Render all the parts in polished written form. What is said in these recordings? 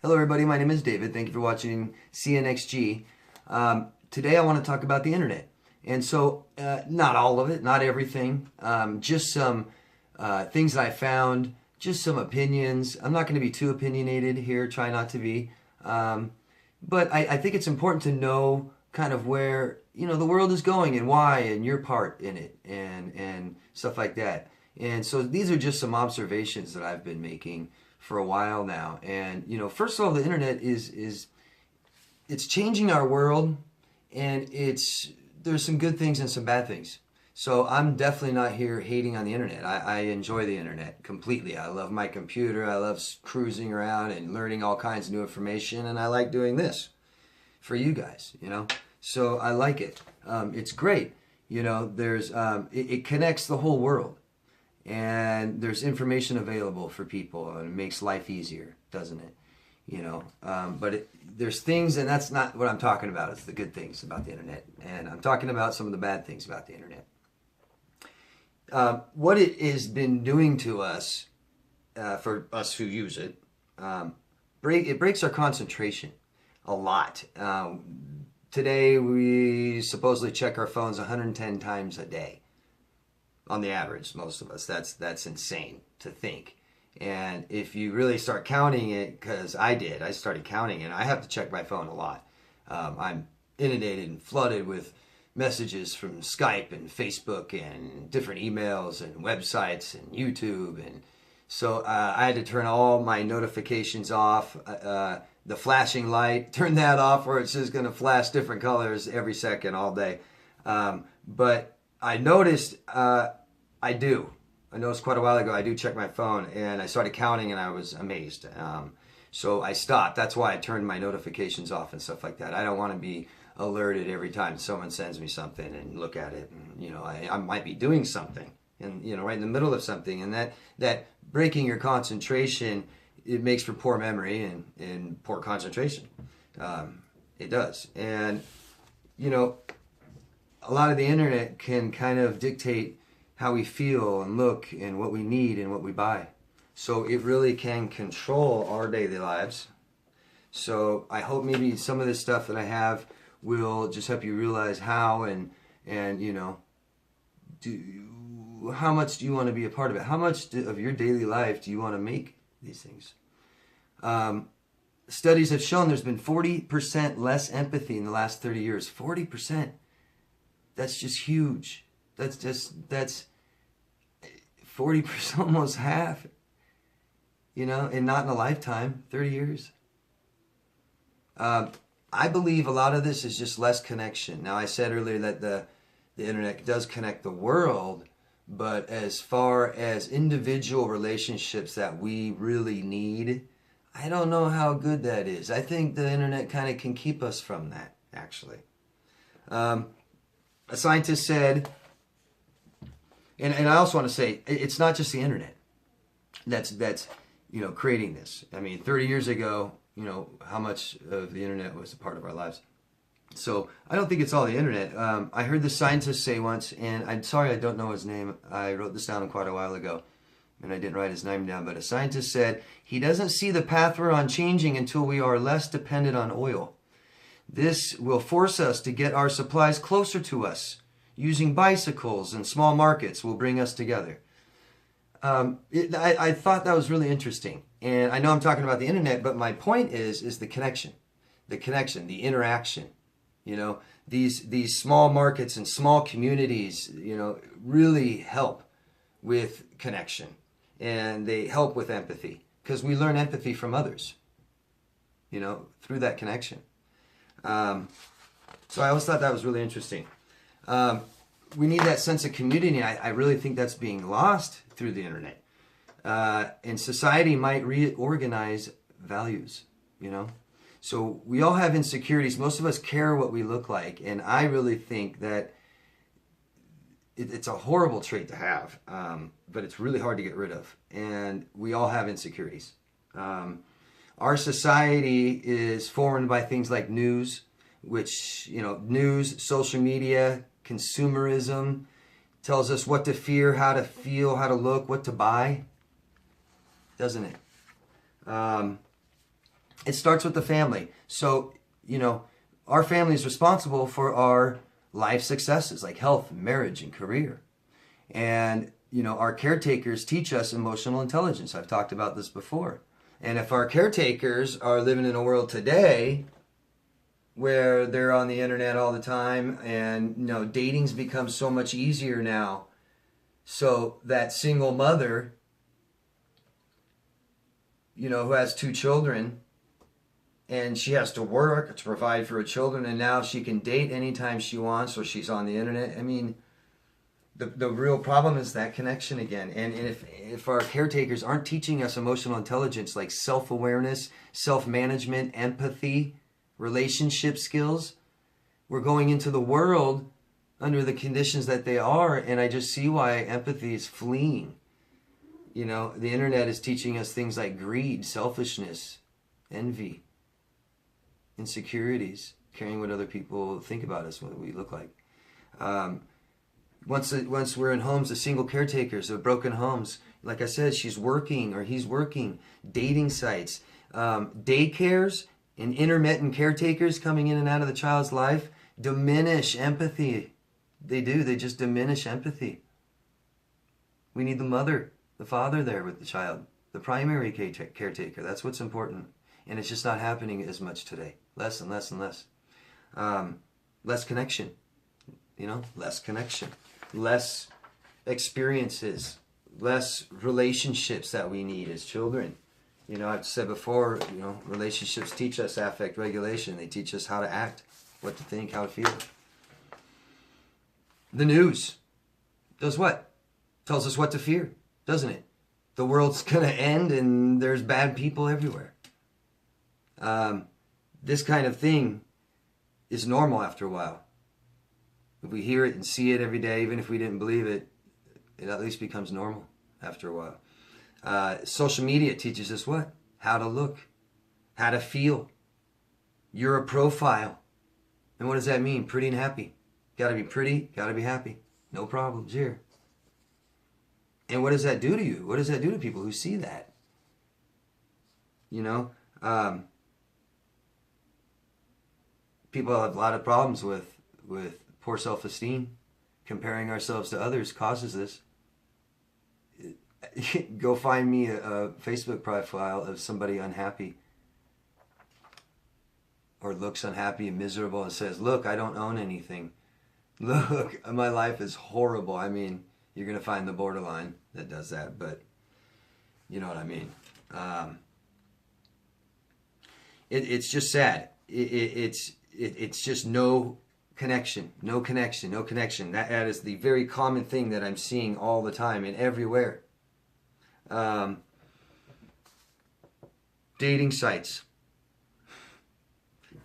Hello everybody, my name is David. Thank you for watching CNXG. Today I want to talk about the internet. And so, not all of it, not everything, just some things that I found, just some opinions. I'm not going to be too opinionated here, try not to be. But I think it's important to know kind of where, the world is going and why and your part in it and stuff like that. And so these are just some observations that I've been making for a while now. And, first of all, the internet it's changing our world, and there's some good things and some bad things. So I'm definitely not here hating on the internet. I enjoy the internet completely. I love my computer. I love cruising around and learning all kinds of new information. And I like doing this for you guys, So I like it. It's great. It connects the whole world. And there's information available for people, and it makes life easier, doesn't it? But there's things, and that's not what I'm talking about. It's the good things about the internet. And I'm talking about some of the bad things about the internet. What it has been doing to us, for us who use it, it breaks our concentration a lot. Today, we supposedly check our phones 110 times a day. On the average, most of us. That's insane to think. And if you really start counting it, because I started counting it. I have to check my phone a lot. I'm inundated and flooded with messages from Skype and Facebook and different emails and websites and YouTube. And so I had to turn all my notifications off. The flashing light, turn that off, or it's just going to flash different colors every second all day. But I noticed I noticed quite a while ago, I do check my phone, and I started counting, and I was amazed. So I stopped. That's why I turned my notifications off and stuff like that. I don't want to be alerted every time someone sends me something and look at it. And, I might be doing something, and right in the middle of something, and that breaking your concentration, it makes for poor memory and poor concentration. It does. And, a lot of the internet can kind of dictate how we feel and look and what we need and what we buy. So it really can control our daily lives. So I hope maybe some of this stuff that I have will just help you realize how and how much do you want to be a part of it? How much of your daily life do you want to make these things? Studies have shown there's been 40% less empathy in the last 30 years. 40%. That's just huge. That's 40%, almost half, and not in a lifetime, 30 years. I believe a lot of this is just less connection. Now, I said earlier that the internet does connect the world, but as far as individual relationships that we really need, I don't know how good that is. I think the internet kind of can keep us from that, actually. A scientist said, and I also want to say, it's not just the internet that's creating this. I mean, 30 years ago, how much of the internet was a part of our lives. So I don't think it's all the internet. I heard the scientist say once, and I'm sorry I don't know his name. I wrote this down quite a while ago, and I didn't write his name down. But a scientist said he doesn't see the path we're on changing until we are less dependent on oil. This will force us to get our supplies closer to us. Using bicycles and small markets will bring us together. I thought that was really interesting. And I know I'm talking about the internet, but my point is the connection, the interaction. These small markets and small communities, really help with connection. And they help with empathy, because we learn empathy from others, through that connection. So I always thought that was really interesting. We need that sense of community. I really think that's being lost through the internet. And society might reorganize values, So we all have insecurities. Most of us care what we look like. And I really think that it's a horrible trait to have, but it's really hard to get rid of. And we all have insecurities. Our society is formed by things like news, which, news, social media, consumerism, tells us what to fear, how to feel, how to look, what to buy, doesn't it? It starts with the family. So, our family is responsible for our life successes like health, marriage, and career. And, our caretakers teach us emotional intelligence. I've talked about this before. And if our caretakers are living in a world today where they're on the internet all the time and, dating's become so much easier now. So that single mother, who has 2 children, and she has to work to provide for her children, and now she can date anytime she wants, or she's on the internet. I mean, the real problem is that connection again. And if our caretakers aren't teaching us emotional intelligence like self-awareness, self-management, empathy, relationship skills, we're going into the world under the conditions that they are, and I just see why empathy is fleeing. The internet is teaching us things like greed, selfishness, envy, insecurities, caring what other people think about us, what we look like. Once we're in homes of single caretakers, of broken homes, like I said, she's working or he's working, dating sites, daycares, and intermittent caretakers coming in and out of the child's life diminish empathy. They do. They just diminish empathy. We need the mother, the father there with the child, the primary caretaker. That's what's important. And it's just not happening as much today. Less and less and less. Less connection. Less connection. Less experiences. Less relationships that we need as children. I've said before, relationships teach us affect regulation. They teach us how to act, what to think, how to feel. The news does what? Tells us what to fear, doesn't it? The world's going to end and there's bad people everywhere. This kind of thing is normal after a while. If we hear it and see it every day, even if we didn't believe it, it at least becomes normal after a while. Social media teaches us what? How to look, how to feel. You're a profile. And what does that mean? Pretty and happy. Got to be pretty, got to be happy. No problems here. And what does that do to you? What does that do to people who see that? People have a lot of problems with poor self-esteem. Comparing ourselves to others causes this. Go find me a Facebook profile of somebody unhappy or looks unhappy and miserable and says, look, I don't own anything. Look, my life is horrible. I mean, you're going to find the borderline that does that, but you know what I mean. It's just sad. It's just no connection. That is the very common thing that I'm seeing all the time and everywhere. Dating sites.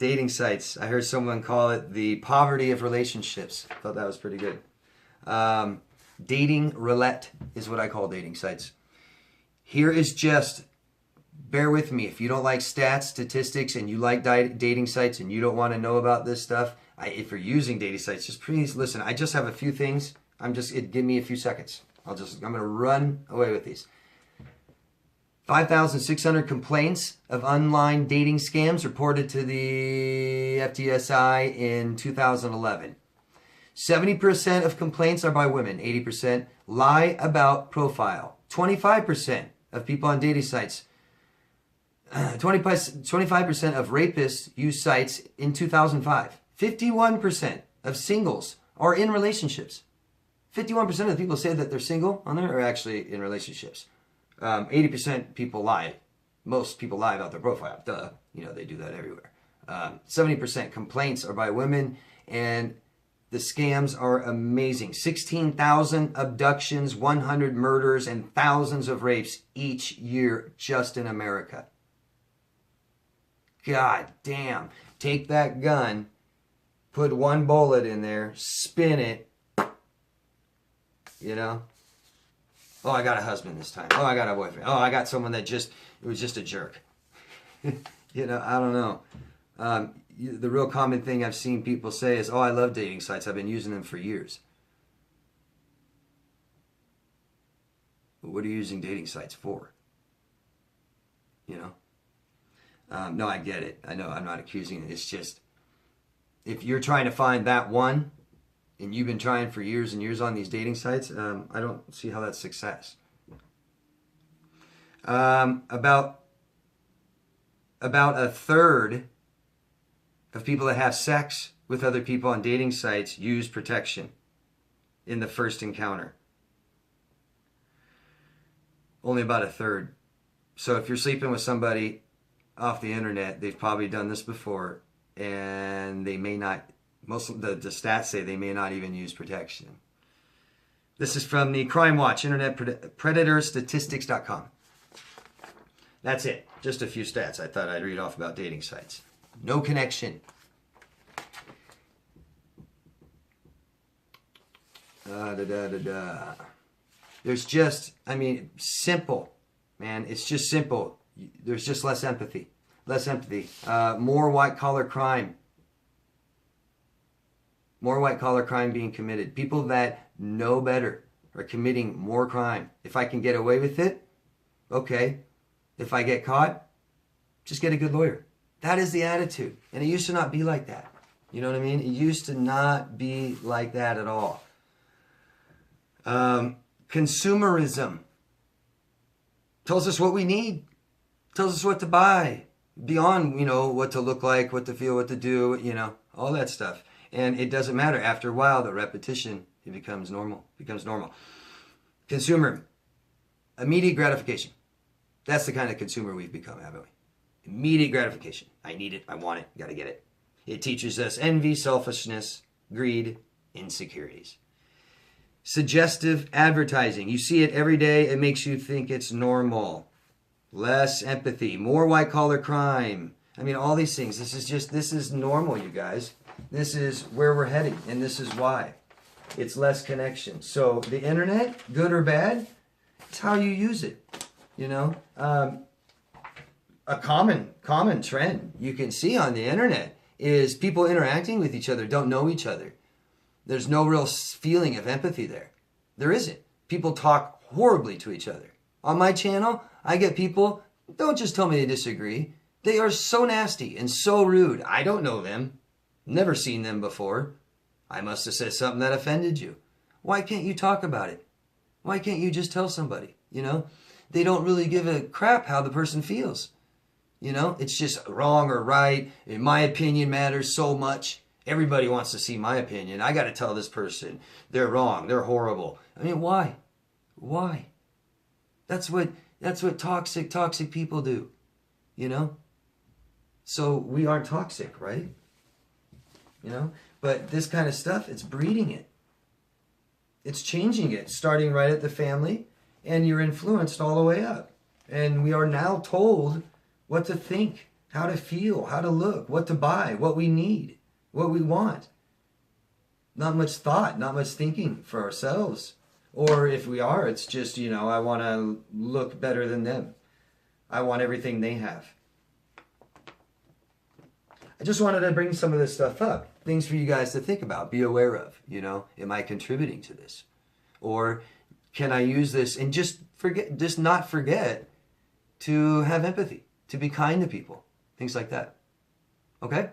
I heard someone call it the poverty of relationships. I thought that was pretty good. Dating roulette is what I call dating sites. Here is just, bear with me, if you don't like stats, statistics, and you like dating sites and you don't want to know about this stuff, if you're using dating sites, just please listen. I just have a few things. Give me a few seconds. I'm going to run away with these. 5,600 complaints of online dating scams reported to the FTSI in 2011. 70% of complaints are by women. 80% lie about profile. 25% of people on dating sites. 25% of rapists use sites in 2005. 51% of singles are in relationships. 51% of the people say that they're single on there are actually in relationships. 80% people lie. Most people lie about their profile. Duh. They do that everywhere. 70% complaints are by women, and the scams are amazing. 16,000 abductions, 100 murders, and thousands of rapes each year just in America. God damn. Take that gun, put one bullet in there, spin it, Oh, I got a husband this time. Oh, I got a boyfriend. Oh, I got someone that was just a jerk. I don't know. The real common thing I've seen people say is, oh, I love dating sites. I've been using them for years. But what are you using dating sites for? No, I get it. I know I'm not accusing it. It's just, if you're trying to find that one, and you've been trying for years and years on these dating sites, I don't see how that's success. About a third of people that have sex with other people on dating sites use protection in the first encounter. Only about a third. So if you're sleeping with somebody off the internet, they've probably done this before, and they may not, most of the stats say they may not even use protection. This is from the Crime Watch, Internet Predator Statistics.com. That's it. Just a few stats I thought I'd read off about dating sites. No connection. There's just, simple, man. It's just simple. There's just less empathy. Less empathy. More white-collar crime. More white-collar crime being committed. People that know better are committing more crime. If I can get away with it, okay. If I get caught, just get a good lawyer. That is the attitude. And it used to not be like that. You know what I mean? It used to not be like that at all. Consumerism tells us what we need, tells us what to buy, beyond, what to look like, what to feel, what to do, all that stuff. And it doesn't matter. After a while, the repetition, it becomes normal. Consumer, immediate gratification. That's the kind of consumer we've become, haven't we? Immediate gratification. I need it. I want it. Got to get it. It teaches us envy, selfishness, greed, insecurities. Suggestive advertising. You see it every day. It makes you think it's normal. Less empathy. More white-collar crime. All these things. This is normal, you guys. This is where we're heading, and this is why. It's less connection. So the internet, good or bad, it's how you use it. A common trend you can see on the internet is people interacting with each other don't know each other. There's no real feeling of empathy there. There isn't. People talk horribly to each other. On my channel, I get people, don't just tell me they disagree. They are so nasty and so rude. I don't know them. Never seen them before. I must have said something that offended you. Why can't you talk about it? Why can't you just tell somebody? They don't really give a crap how the person feels. It's just wrong or right. And my opinion matters so much. Everybody wants to see my opinion. I got to tell this person they're wrong. They're horrible. Why? Why? That's what toxic people do. So we aren't toxic, right? But this kind of stuff, it's breeding it. It's changing it, starting right at the family, and you're influenced all the way up. And we are now told what to think, how to feel, how to look, what to buy, what we need, what we want. Not much thought, not much thinking for ourselves. Or if we are, it's just, I want to look better than them. I want everything they have. I just wanted to bring some of this stuff up. Things for you guys to think about, be aware of. Am I contributing to this? Or can I use this and just not forget to have empathy, to be kind to people, things like that. Okay?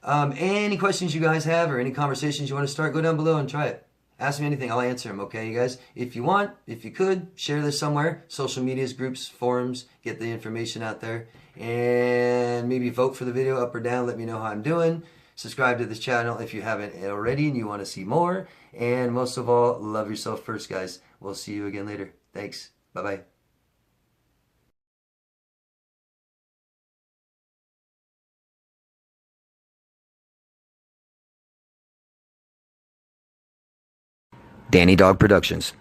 Any questions you guys have or any conversations you want to start, go down below and try it. Ask me anything, I'll answer them, okay, you guys? If you could, share this somewhere, social medias, groups, forums, get the information out there, and maybe vote for the video up or down, let me know how I'm doing. Subscribe to this channel if you haven't already and you want to see more. And most of all, love yourself first, guys. We'll see you again later. Thanks. Bye-bye. Danny Dog Productions.